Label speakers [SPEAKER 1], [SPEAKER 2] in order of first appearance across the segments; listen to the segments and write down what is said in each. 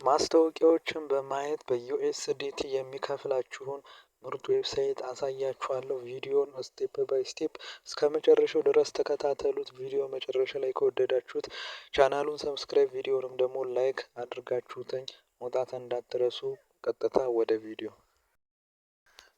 [SPEAKER 1] ማስታወቂያዎችን በማየት በዩኤስዲቲ የሚከፍላችሁን ምርጥ ዌብሳይት አሳያችኋለሁ። ቪዲዮውን ስቴፕ ባይ ስቴፕ እስከመጨረሻው ድረስ ተከታተሉት። ቪዲዮ መጨረሻ ላይ ከወደዳችሁት ቻናሉን ሰብስክራይብ ቪዲዮንም ደግሞ ላይክ አድርጋችሁትኝ መውጣት እንዳትረሱ። ቀጥታ ወደ ቪዲዮ።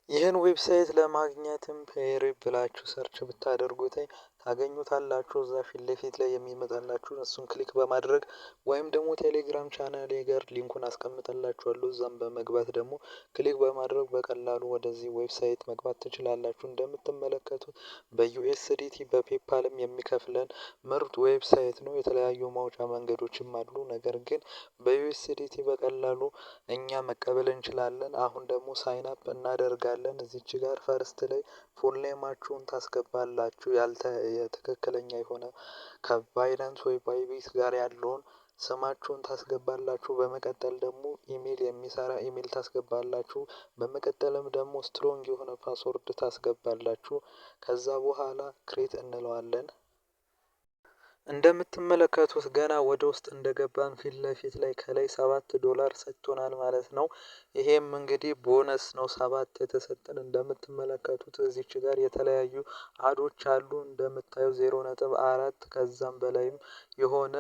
[SPEAKER 1] ይህን ዌብሳይት ለማግኘትም ፔሪ ብላችሁ ሰርች ብታደርጉትኝ ታገኙታላችሁ። እዛ ፊት ለፊት ላይ የሚመጣላችሁን እሱን ክሊክ በማድረግ ወይም ደግሞ ቴሌግራም ቻናሌ ጋር ሊንኩን አስቀምጥላችኋለሁ። እዛም በመግባት ደግሞ ክሊክ በማድረግ በቀላሉ ወደዚህ ዌብሳይት መግባት ትችላላችሁ። እንደምትመለከቱት በዩኤስዲቲ በፔፓልም የሚከፍለን ምርጥ ዌብሳይት ነው። የተለያዩ ማውጫ መንገዶችም አሉ። ነገር ግን በዩኤስዲቲ በቀላሉ እኛ መቀበል እንችላለን። አሁን ደግሞ ሳይን አፕ እናደርጋለን። እዚች ጋር ፈርስት ላይ ፉል ኔማችሁን ታስገባላችሁ። የትክክለኛ የሆነ ከባይናንስ ወይ ባይቢስ ጋር ያለውን ስማችሁን ታስገባላችሁ። በመቀጠል ደግሞ ኢሜል የሚሰራ ኢሜል ታስገባላችሁ። በመቀጠልም ደግሞ ስትሮንግ የሆነ ፓስወርድ ታስገባላችሁ። ከዛ በኋላ ክሬት እንለዋለን። እንደምትመለከቱት ገና ወደ ውስጥ እንደገባን ፊት ለፊት ላይ ከላይ $7 ሰጥቶናል ማለት ነው። ይሄም እንግዲህ ቦነስ ነው። 7 የተሰጠን እንደምትመለከቱት እዚች ጋር የተለያዩ አዶች አሉ። እንደምታዩ 0.4 ከዛም በላይም የሆነ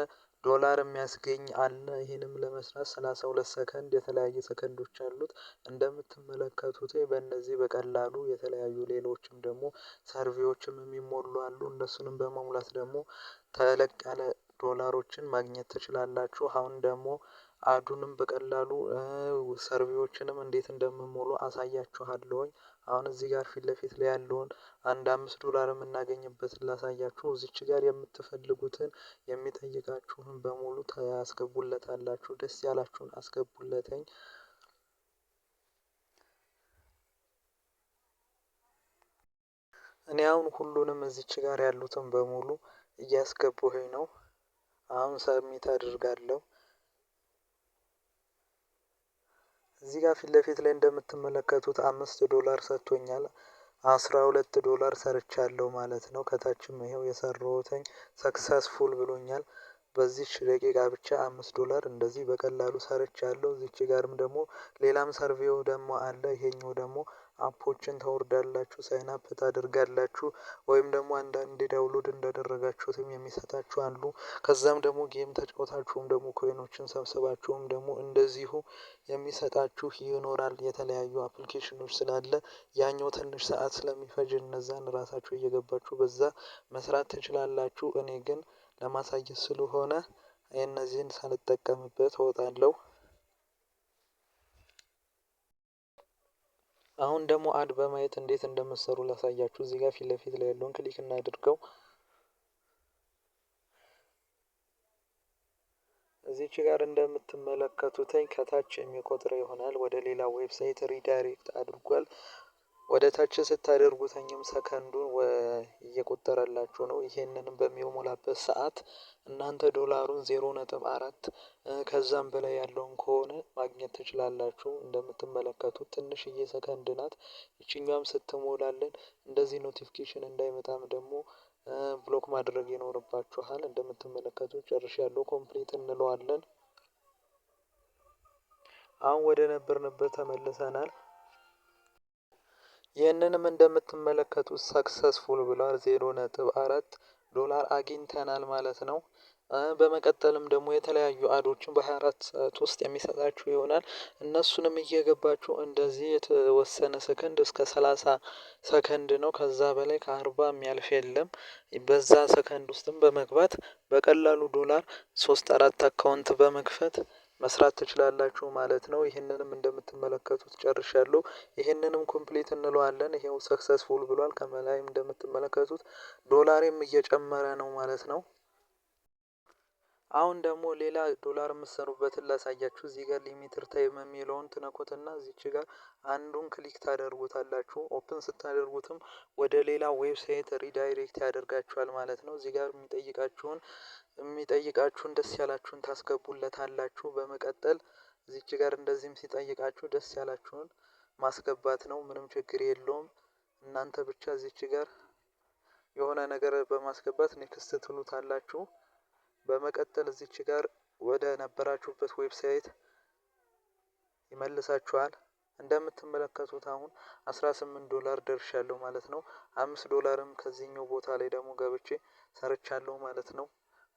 [SPEAKER 1] ዶላር የሚያስገኝ አለ። ይሄንም ለመስራት 32 ሰከንድ የተለያየ ሰከንዶች አሉት። እንደምትመለከቱት በእነዚህ በቀላሉ የተለያዩ ሌሎችም ደግሞ ሰርቬዎችም የሚሞሉ አሉ። እነሱንም በመሙላት ደግሞ ተለቅ ያለ ዶላሮችን ማግኘት ትችላላችሁ። አሁን ደግሞ አዱንም በቀላሉ ሰርቬዎችንም እንዴት እንደምሞሉ አሳያችኋለሁኝ። አሁን እዚህ ጋር ፊት ለፊት ላይ ያለውን አንድ $5 የምናገኝበትን ላሳያችሁ። እዚች ጋር የምትፈልጉትን የሚጠይቃችሁን በሙሉ ታስገቡለታላችሁ። ደስ ያላችሁን አስገቡለትኝ። እኔ አሁን ሁሉንም እዚች ጋር ያሉትን በሙሉ እያስገቡኝ ነው። አሁን ሰብሚት አደርጋለሁ። እዚህ ጋር ፊት ለፊት ላይ እንደምትመለከቱት $5 ሰጥቶኛል። $12 ሰርቻለሁ ማለት ነው። ከታችም ይኸው የሰራሁትኝ ሰክሰስፉል ብሎኛል። በዚህች ደቂቃ ብቻ $5 እንደዚህ በቀላሉ ሰርቻለሁ። እዚች ጋርም ደግሞ ሌላም ሰርቬው ደግሞ አለ። ይሄኛው ደግሞ አፖችን ታወርዳላችሁ፣ ሳይን አፕ ታደርጋላችሁ ወይም ደግሞ አንዳንዴ ዳውንሎድ እንዳደረጋችሁትም የሚሰጣችሁ አሉ። ከዛም ደግሞ ጌም ተጫውታችሁም ደግሞ ኮይኖችን ሰብስባችሁም ደግሞ እንደዚሁ የሚሰጣችሁ ይኖራል። የተለያዩ አፕሊኬሽኖች ስላለ ያኛው ትንሽ ሰዓት ስለሚፈጅ እነዛን ራሳችሁ እየገባችሁ በዛ መስራት ትችላላችሁ። እኔ ግን ለማሳየት ስለሆነ እነዚህን ሳልጠቀምበት እወጣለሁ። አሁን ደግሞ አድ በማየት እንዴት እንደምትሰሩ ላሳያችሁ። እዚህ ጋር ፊት ለፊት ላይ ያለውን ክሊክ እናድርገው። እዚች ጋር እንደምትመለከቱትኝ ከታች የሚቆጥረው ይሆናል። ወደ ሌላ ዌብሳይት ሪዳይሬክት አድርጓል። ወደ ታች ስታደርጉትኝም ሰከንዱን እየቆጠረላችሁ ነው። ይሄንንም በሚሞላበት ሰዓት እናንተ ዶላሩን 0.4 ከዛም በላይ ያለውን ከሆነ ማግኘት ትችላላችሁ። እንደምትመለከቱት ትንሽዬ ሰከንድ ናት። ይቺኛዋም ስትሞላልን እንደዚህ ኖቲፊኬሽን እንዳይመጣም ደግሞ ብሎክ ማድረግ ይኖርባችኋል። እንደምትመለከቱት ጨርሻለሁ። ኮምፕሊት እንለዋለን። አሁን ወደ ነበርንበት ተመልሰናል። ይህንንም እንደምትመለከቱት ሰክሰስፉል ብሏል። $0.4 አግኝተናል ማለት ነው። በመቀጠልም ደግሞ የተለያዩ አዶችን በ24 ሰዓት ውስጥ የሚሰጣችሁ ይሆናል። እነሱንም እየገባችሁ እንደዚህ የተወሰነ ሰከንድ እስከ 30 ሰከንድ ነው። ከዛ በላይ ከ40 የሚያልፍ የለም። በዛ ሰከንድ ውስጥም በመግባት በቀላሉ ዶላር 3-4 አካውንት በመክፈት መስራት ትችላላችሁ ማለት ነው። ይህንንም እንደምትመለከቱት ጨርሻለሁ። ይህንንም ኮምፕሊት እንለዋለን። ይሄው ሰክሰስፉል ብሏል። ከመላይም እንደምትመለከቱት ዶላሬም እየጨመረ ነው ማለት ነው። አሁን ደግሞ ሌላ ዶላር የምትሰሩበትን ላሳያችሁ። እዚህ ጋር ሊሚትር ታይም የሚለውን ትነኩትና እዚች ጋር አንዱን ክሊክ ታደርጉታላችሁ። ኦፕን ስታደርጉትም ወደ ሌላ ዌብሳይት ሪዳይሬክት ያደርጋችኋል ማለት ነው። እዚህ ጋር የሚጠይቃችሁን ደስ ያላችሁን ታስገቡለታላችሁ። በመቀጠል እዚች ጋር እንደዚህም ሲጠይቃችሁ ደስ ያላችሁን ማስገባት ነው። ምንም ችግር የለውም። እናንተ ብቻ እዚች ጋር የሆነ ነገር በማስገባት ኔክስት ትሉታላችሁ። በመቀጠል እዚች ጋር ወደ ነበራችሁበት ዌብሳይት ይመልሳችኋል። እንደምትመለከቱት አሁን $18 ደርሻለሁ ማለት ነው። $5 ከዚህኛው ቦታ ላይ ደግሞ ገብቼ ሰርቻለሁ ማለት ነው።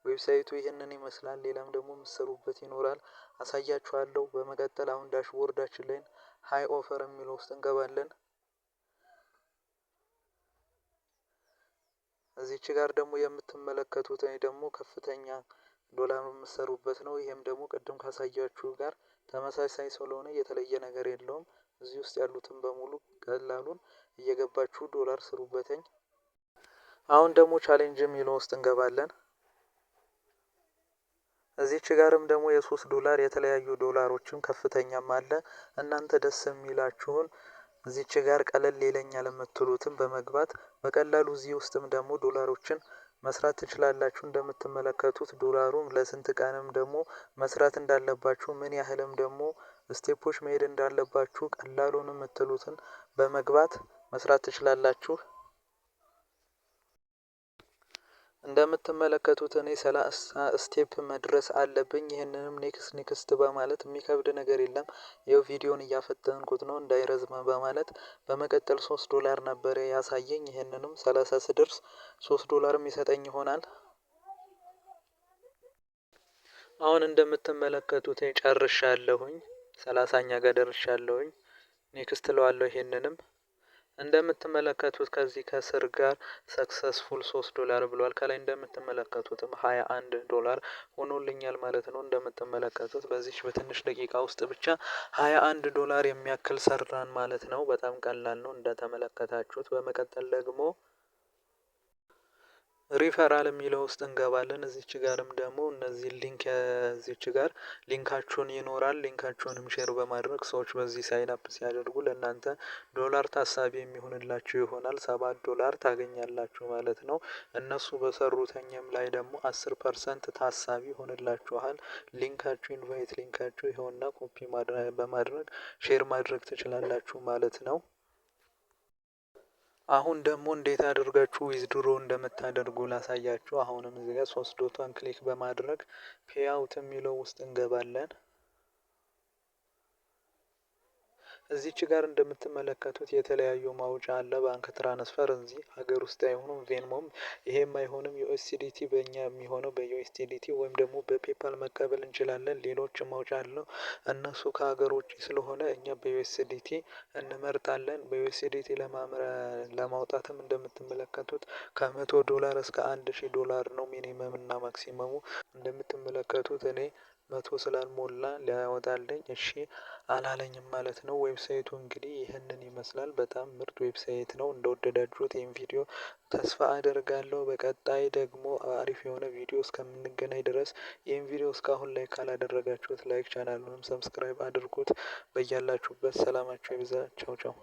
[SPEAKER 1] ዌብሳይቱ ይህንን ይመስላል። ሌላም ደግሞ የምትሰሩበት ይኖራል አሳያችኋለሁ። በመቀጠል አሁን ዳሽቦርዳችን ላይ ሃይ ኦፈር የሚለው ውስጥ እንገባለን። እዚች ጋር ደግሞ የምትመለከቱት ደግሞ ከፍተኛ ዶላር የምትሰሩበት ነው። ይሄም ደግሞ ቅድም ካሳያችሁ ጋር ተመሳሳይ ስለሆነ የተለየ ነገር የለውም። እዚህ ውስጥ ያሉትን በሙሉ ቀላሉን እየገባችሁ ዶላር ስሩበትኝ። አሁን ደግሞ ቻሌንጅ የሚለው ውስጥ እንገባለን። እዚች ጋርም ደግሞ $3 የተለያዩ ዶላሮችም ከፍተኛም አለ። እናንተ ደስ የሚላችሁን እዚች ጋር ቀለል ይለኛል የምትሉትን በመግባት በቀላሉ እዚህ ውስጥም ደግሞ ዶላሮችን መስራት ትችላላችሁ። እንደምትመለከቱት ዶላሩም ለስንት ቀንም ደግሞ መስራት እንዳለባችሁ ምን ያህልም ደግሞ ስቴፖች መሄድ እንዳለባችሁ ቀላሉን የምትሉትን በመግባት መስራት ትችላላችሁ። እንደምትመለከቱት እኔ 30 ስቴፕ መድረስ አለብኝ። ይህንንም ኔክስት በማለት የሚከብድ ነገር የለም። ይኸው ቪዲዮን እያፈጠንኩት ነው እንዳይረዝም በማለት በመቀጠል $3 ነበር ያሳየኝ። ይህንንም 30 ስደርስ $3 ይሰጠኝ ይሆናል። አሁን እንደምትመለከቱት ጨርሻለሁኝ። 30ኛ ጋር ደርሻለሁኝ። ኔክስት እለዋለሁ። ይሄንንም እንደምትመለከቱት ከዚህ ከስር ጋር ሰክሰስፉል $3 ብሏል። ከላይ እንደምትመለከቱትም $21 ሆኖልኛል ማለት ነው። እንደምትመለከቱት በዚች በትንሽ ደቂቃ ውስጥ ብቻ $21 የሚያክል ሰራን ማለት ነው። በጣም ቀላል ነው እንደተመለከታችሁት። በመቀጠል ደግሞ ሪፈራል የሚለው ውስጥ እንገባለን። እዚች ጋርም ደግሞ እነዚህ ሊንክ እዚች ጋር ሊንካችሁን ይኖራል። ሊንካችሁንም ሼር በማድረግ ሰዎች በዚህ ሳይን አፕ ሲያደርጉ ለእናንተ ዶላር ታሳቢ የሚሆንላችሁ ይሆናል። $7 ታገኛላችሁ ማለት ነው። እነሱ በሰሩተኛም ላይ ደግሞ 10% ታሳቢ ይሆንላችኋል። ሊንካችሁ ኢንቫይት ሊንካችሁ ይኸውና ኮፒ በማድረግ ሼር ማድረግ ትችላላችሁ ማለት ነው። አሁን ደግሞ እንዴት አድርጋችሁ ዊዝድሮ እንደምታደርጉ ላሳያችሁ። አሁንም እዚህ ጋር 3 ዶቷን ክሊክ በማድረግ ፔይአውት የሚለው ውስጥ እንገባለን። እዚች ጋር እንደምትመለከቱት የተለያዩ ማውጫ አለ። ባንክ ትራንስፈር እዚህ ሀገር ውስጥ አይሆኑም። ቬንሞም ይሄም አይሆንም። ዩኤስዲቲ በእኛ የሚሆነው በዩኤስዲቲ ወይም ደግሞ በፔፓል መቀበል እንችላለን። ሌሎችም ማውጫ አለው። እነሱ ከሀገር ውጪ ስለሆነ እኛ በዩኤስዲቲ እንመርጣለን። በዩኤስዲቲ ለማውጣትም እንደምትመለከቱት $100 እስከ $1000 ነው ሚኒመም እና ማክሲመሙ። እንደምትመለከቱት እኔ 100 ስላልሞላ ሊያወጣልኝ እሺ አላለኝም ማለት ነው። ዌብሳይቱ እንግዲህ ይህንን ይመስላል። በጣም ምርጥ ዌብሳይት ነው። እንደወደዳችሁት ይህን ቪዲዮ ተስፋ አደርጋለሁ። በቀጣይ ደግሞ አሪፍ የሆነ ቪዲዮ እስከምንገናኝ ድረስ ይህን ቪዲዮ እስካሁን ላይ ካላደረጋችሁት ላይክ ቻናሉንም ሰብስክራይብ አድርጉት። በያላችሁበት ሰላማችሁ ይብዛ። ቻው ቻው።